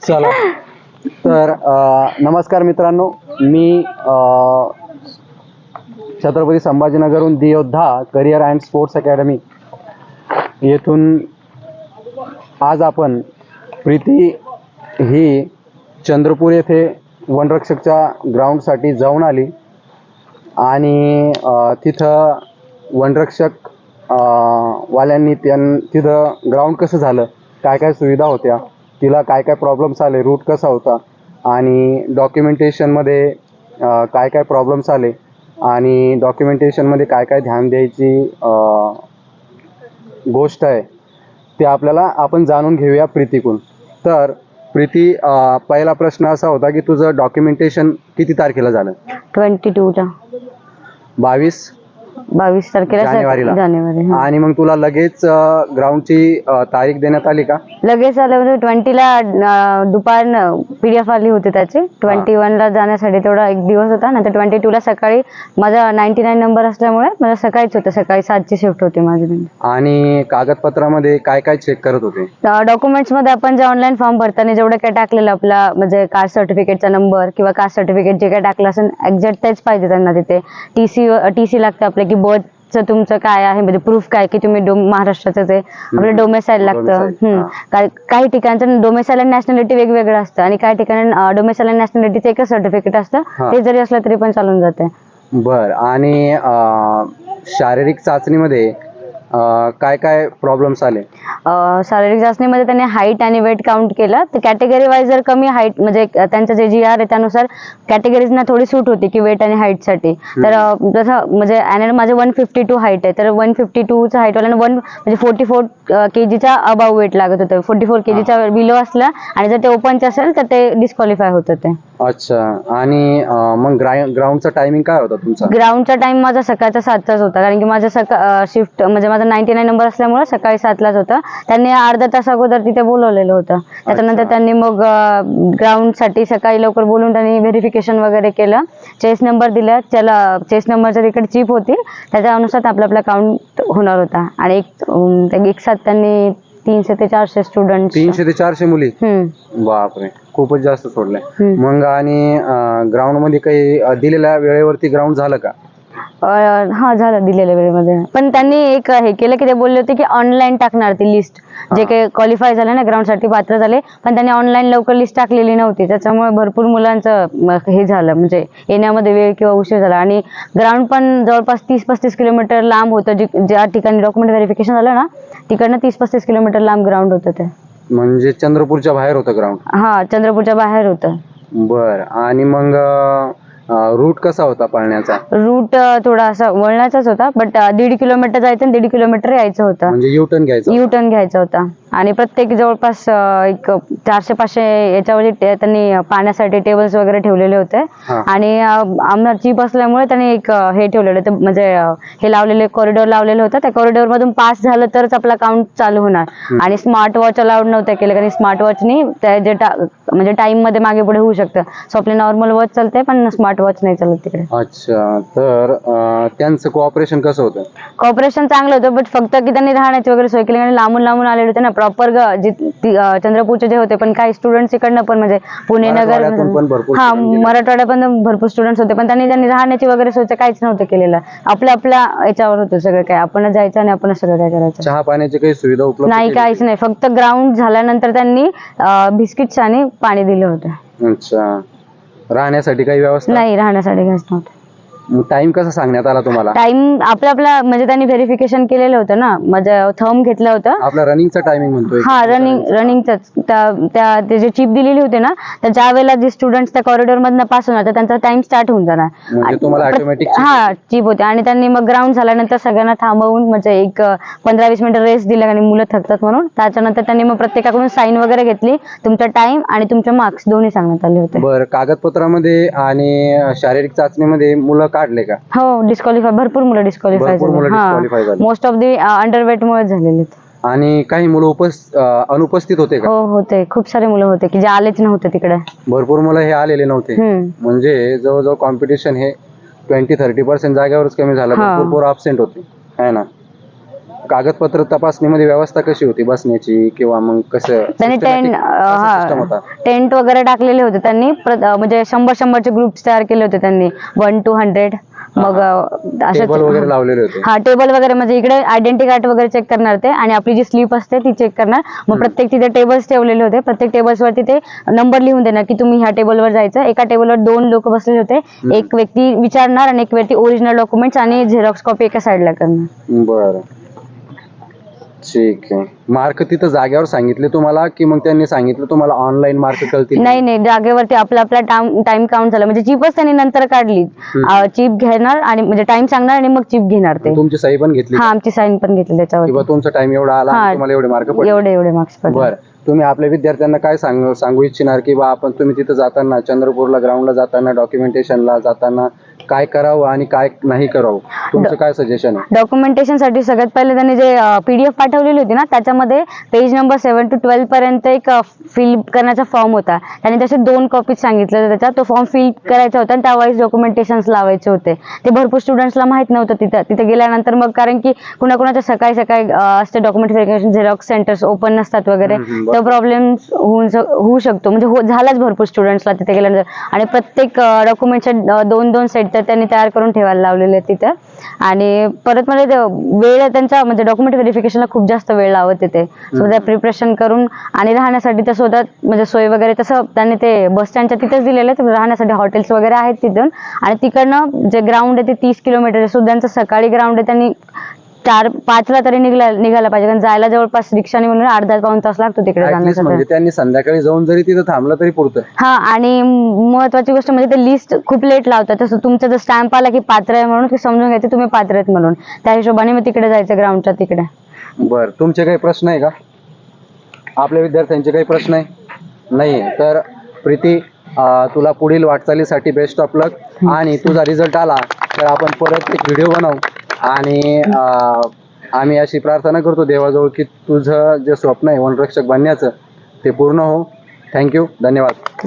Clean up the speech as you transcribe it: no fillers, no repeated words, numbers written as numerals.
चला तर नमस्कार मित्रांनो, मी छत्रपती संभाजीनगरहून दी योद्धा करिअर अँड स्पोर्ट्स अकॅडमी येथून आज आपण प्रीती ही चंद्रपूर येथे वनरक्षकच्या ग्राउंडसाठी जाऊन आली आणि तिथं वनरक्षक वाल्यांनी तिथं ग्राउंड कसं झालं, काय काय सुविधा होत्या, तिला काय काय प्रॉब्लेम्स आले, रूट कसा होता आणि डॉक्युमेंटेशनमध्ये काय काय प्रॉब्लेम्स आले आणि डॉक्युमेंटेशनमध्ये काय काय ध्यान द्यायची गोष्ट आहे ते आपण जाणून घेऊया प्रीतीकडून. तर प्रीती, पहिला प्रश्न असा होता की तुझं डॉक्युमेंटेशन किती तारखेला झालं? 22ला 22 तारखेला जानेवारीला. जानेवारी. आणि मग तुला लगेच ग्राउंडची तारीख देण्यात आली का? लगेच आलं, म्हणजे 20ला दुपार PDF आली होती त्याची. 21ला जाण्यासाठी तेवढा एक दिवस होता, नंतर 22ला सकाळी. माझा 99 नंबर असल्यामुळे मला सकाळीच होतं, सकाळी 7ची शिफ्ट होती माझी. आणि कागदपत्रामध्ये काय काय चेक करत होते? डॉक्युमेंट्स मध्ये आपण जे ऑनलाईन फॉर्म भरताना जेवढं काय टाकलेलं आपला, म्हणजे कास्ट सर्टिफिकेटचा नंबर किंवा कास्ट सर्टिफिकेट जे काय टाकलं असेल एक्झॅक्ट तेच पाहिजे त्यांना. तिथे टीसी लागतं आपलं, की बर्थचं तुमचं काय आहे, म्हणजे प्रूफ काय की तुम्ही महाराष्ट्राचं आहे. आपलं डोमेसाईल लागतं. काही ठिकाणचं डोमेसाईल आणि नॅशनॅलिटी वेगवेगळं असतं आणि काही ठिकाणी डोमेसाईल आणि नॅशनॅलिटीचं एकच सर्टिफिकेट असतं, ते जरी असलं तरी पण चालून जाते. बर. आणि शारीरिक चाचणीमध्ये काय काय प्रॉब्लेम्स आले? शारीरिक चाचणीमध्ये त्यांनी हाईट आणि वेट काउंट केलं. तर कॅटेगरी वाईज जर कमी हाईट, म्हणजे त्यांचं जे GR आहे त्यानुसार कॅटेगरीजना थोडी सूट होती की वेट आणि हाईटसाठी. तर जसं म्हणजे माझे 152 हाईट आहे, तर 152चं हाईटवाल्यानं म्हणजे 44 kgचा अबाव वेट लागत होतं. 44 kgच्या बिलो असलं आणि जर ते ओपनचे असेल तर ते डिस्क्वालिफाय होत होते. अच्छा. आणि मग ग्राउंडचा टायमिंग काय होता तुमचा? ग्राउंडचा टाइम माझा सकाळचा 7चाच होता, कारण की माझा शिफ्ट म्हणजे माझा 99 नंबर असल्यामुळे सकाळी 7लाच होता. त्यांनी अर्धा तास अगोदर तिथे बोलवलेलं होतं. त्याच्यानंतर त्यांनी मग ग्राउंडसाठी सकाळी लवकर बोलून त्यांनी व्हेरिफिकेशन वगैरे केलं. चेस नंबर दिला, त्याला चेस नंबरच्या तिकडे चिप होती, त्याच्यानुसार आपला काउंट होणार होता. आणि एक साथ त्यांनी 300 ते 400 स्टुडंट. 300 ते 400 मुली? बापरे, खूपच जास्त सोडलंय मग. आणि ग्राउंड मध्ये काही दिलेल्या वेळेवरती ग्राउंड झालं का? हा, झालं दिलेल्या वेळेमध्ये. पण त्यांनी एक हे केलं की ते बोलले होते की ऑनलाईन टाकणार ती लिस्ट, जे काही क्वालिफाय झाले ना ग्राउंडसाठी पात्र झाले, पण त्यांनी ऑनलाईन लवकर लिस्ट टाकलेली नव्हती. त्याच्यामुळे भरपूर मुलांचं हे झालं, म्हणजे येण्यामध्ये वेळ किंवा उशीर झाला. आणि ग्राउंड पण जवळपास 30-35 किलोमीटर लांब होतं. ज्या ठिकाणी डॉक्युमेंट व्हेरिफिकेशन झालं ना, तिकडनं 30-35 किलोमीटर लांब ग्राउंड होतं ते. म्हणजे चंद्रपूरच्या बाहेर होतं ग्राउंड? हा, चंद्रपूरच्या बाहेर होतं. बर. आणि मग रूट कसा होता पळण्याचा? रूट थोडा असा वळणाचाच होता, बट 1.5 किलोमीटर जायचं आणि 1.5 किलोमीटर यायचं होतं. म्हणजे युटर्न घ्यायचा होता. आणि प्रत्येक जवळपास एक 400-500 याच्यावर त्यांनी पाण्यासाठी टेबल्स वगैरे ठेवलेले होते. आणि आमदार चीप असल्यामुळे त्यांनी एक हे ठेवलेलं होतं, म्हणजे हे लावलेले कॉरिडॉर लावलेलं होतं. त्या कॉरिडॉर मधून पास झालं तरच आपला काउंट चालू होणार. आणि स्मार्ट वॉच अलाउड नव्हतं केलं, कारण स्मार्ट वॉचनी जे म्हणजे टाइम मध्ये मागे पुढे होऊ शकतं. सो आपली नॉर्मल वॉच चालते, पण स्मार्ट वॉच नाही चालत तिकडे. अच्छा. तर त्यांचं कोऑपरेशन कसं होतं? कॉपरेशन चांगलं होतं, बट फक्त की त्यांनी राहण्याची वगैरे सोय केली, आणि लांबून आलेले होते ना प्रॉपर चंद्रपूरचे जे होते. पण काही स्टुडंट्स इकडनं पण, म्हणजे पुणे नगर, मराठवाड्यात पण भरपूर स्टुडंट्स होते, पण त्यांनी राहण्याची वगैरे सोय काहीच नव्हतं केलेलं. आपल्या याच्यावर होतं सगळं काय, आपणच जायचं आणि आपणच सगळं काय करायचं. चहा पाण्याची काही सुविधा उपलब्ध नाही, काहीच नाही. फक्त ग्राउंड झाल्यानंतर त्यांनी बिस्किट्स आणि पाणी दिलं होतं. अच्छा. राहण्यासाठी काही व्यवस्था नाही, राहण्यासाठी काहीच नव्हतं. टाइम कसा सांगण्यात आला तुम्हाला? टाइम आपला म्हणजे त्यांनी व्हेरिफिकेशन केलेलं होतं ना, माझं थंब घेतलं होतं. आपला रनिंगचा टायमिंग म्हणतोय? हा, रनिंगच. ते जे चिप दिलेली होती ना, तर ज्या वेळेला जे स्टुडंट्स त्या कॉरिडॉर मधनं पास होणार, तर त्यांचा टाइम स्टार्ट होऊन जाणार. हा, चिप होते. आणि त्यांनी मग ग्राउंड झाल्यानंतर सगळ्यांना थांबवून, म्हणजे एक 15-20 मिनिटं रेस्ट दिलं, आणि मुलं थकतात म्हणून. त्याच्यानंतर त्यांनी मग प्रत्येकाकडून साईन वगैरे घेतली. तुमचा टाइम आणि तुमचे मार्क्स दोन्ही सांगण्यात आले होते. बरं. कागदपत्रामध्ये आणि शारीरिक चाचणीमध्ये मुलं काढले का? हो, डिस्क्वालिफाय. भरपूर मुलं डिस्क्वालिफाय झाले. मोस्ट ऑफ दी अंडरवेट मुळे झालेले. आणि काही मुलं अनुपस्थित होते का? हो, होते. खूप सारे मुलं होते की जे आलेच नव्हते तिकडे. भरपूर मुलं हे आलेले नव्हते. म्हणजे जवळजवळ कॉम्पिटिशन हे 20-30% जागेवरच कमी झालं. भरपूर पोरं अब्सेंट होते, है ना? कागदपत्र तपासणीमध्ये व्यवस्था कशी होती बसण्याची किंवा मग कसं त्यांनी system होता? टेंट वगैरे टाकलेले होते त्यांनी. म्हणजे 100-100चे ग्रुप्स तयार केले होते त्यांनी, 1 to 100. मग टेबल वगैरे लावलेले होते. हा टेबल वगैरे म्हणजे इकडे आयडेंटिटी कार्ड वगैरे चेक करणार ते, आणि आपली जी स्लीप असते ती चेक करणार. मग प्रत्येक तिथे टेबल्स ठेवलेले होते. प्रत्येक टेबल्स वरती ते नंबर लिहून देणार की तुम्ही ह्या टेबलवर जायचं. एका टेबलवर 2 लोक बसलेले होते. एक व्यक्ती विचारणार आणि एक व्यक्ती ओरिजिनल डॉक्युमेंट्स आणि झेरॉक्स कॉपी एका साईडला करणार. बरं, ठीक आहे. मार्क तिथं जागेवर सांगितले तुम्हाला की मग त्यांनी सांगितलं तुम्हाला ऑनलाईन मार्क कळतील? नाही, जागेवरती आपला टाइम काउंट झाला. म्हणजे चिपच त्यांनी नंतर काढली. चिप घेणार आणि म्हणजे टाइम सांगणार आणि मग चिप घेणार ते. तुमची सही पण घेतली? हा, आमची साईन पण घेतली त्याच्यावर. किंवा तुमचा टाइम एवढा आला आणि तुम्हाला एवढे मार्क पडले? एवढे मार्क्स पडले. बरं, तुम्ही आपल्या विद्यार्थ्यांना काय सांगू इच्छिणार की बा आपण तुम्ही तिथं जाताना, चंद्रपूरला ग्राउंडला जाताना, डॉक्युमेंटेशनला जाताना काय करावं आणि काय नाही करावं, तुमचं काय सजेशन आहे? डॉक्युमेंटेशन साठी सगळ्यात पहिले त्यांनी जे PDF पाठवलेली होती ना, त्याच्यामध्ये पेज नंबर 7 to 12 पर्यंत एक फिल करण्याचा फॉर्म होता. त्यांनी तसे 2 कॉपीज सांगितले होते. त्याचा तो फॉर्म फिल करायचा होता आणि त्यावेळेस डॉक्युमेंटेशन लावायचे होते. ते भरपूर स्टुडंट्सला माहित नव्हतं तिथे गेल्यानंतर. मग कारण की कुणाकुणाच्या सकाळी असते document verification, Xerox centres open नसतात वगैरे, तो प्रॉब्लेम होऊ शकतो. म्हणजे झालाच भरपूर स्टुडंट्सला तिथे गेल्यानंतर. आणि प्रत्येक डॉक्युमेंटच्या 2-2 सेट तर त्यांनी तयार करून ठेवायला लावलेले तिथे. आणि परत म्हणजे वेळ त्यांचा म्हणजे डॉक्युमेंट व्हेरिफिकेशनला खूप जास्त वेळ लावत तिथे. स्वतः प्रिपरेशन करून आणि राहण्यासाठी तर स्वतः म्हणजे सोय वगैरे तसं त्यांनी ते बस स्टँडच्या तिथेच दिलेलं आहे. राहण्यासाठी हॉटेल्स वगैरे आहेत तिथून. आणि तिकडनं जे ग्राउंड आहे ते 30 किलोमीटर सुद्धा सकाळी ग्राउंड आहे. त्यांनी 4-5 ला तरी निघायला पाहिजे, कारण जायला जवळपास रिक्षाने म्हणून अर्धा-पाऊण तास लागतो तिकडे जाण्यासाठी. म्हणजे त्यांनी संध्याकाळी जाऊन जरी तिथं थांबलं तरी पुरतं. हा, आणि महत्वाची गोष्ट म्हणजे ते लिस्ट खूप लेट लावतात. तसं तुमचा जर स्टॅम्प आला की पात्र आहे म्हणून, की समजून घ्यायचं तुम्ही पात्र आहेत म्हणून. त्या हिशोबाने मग तिकडे जायचं ग्राउंडच्या तिकडे. बरं, तुमचे काही प्रश्न आहे का? आपल्या विद्यार्थ्यांचे काही प्रश्न आहे? नाही तर प्रीती, तुला पुढील वाटचालीसाठी बेस्ट ऑफ लक. आणि तुझा रिझल्ट आला तर आपण परत एक व्हिडिओ बनवू. आणि आम्ही अशी प्रार्थना करतो देवाजवळ की तुझं जे स्वप्न आहे वनरक्षक बनण्याचं ते पूर्ण हो. थँक्यू, धन्यवाद.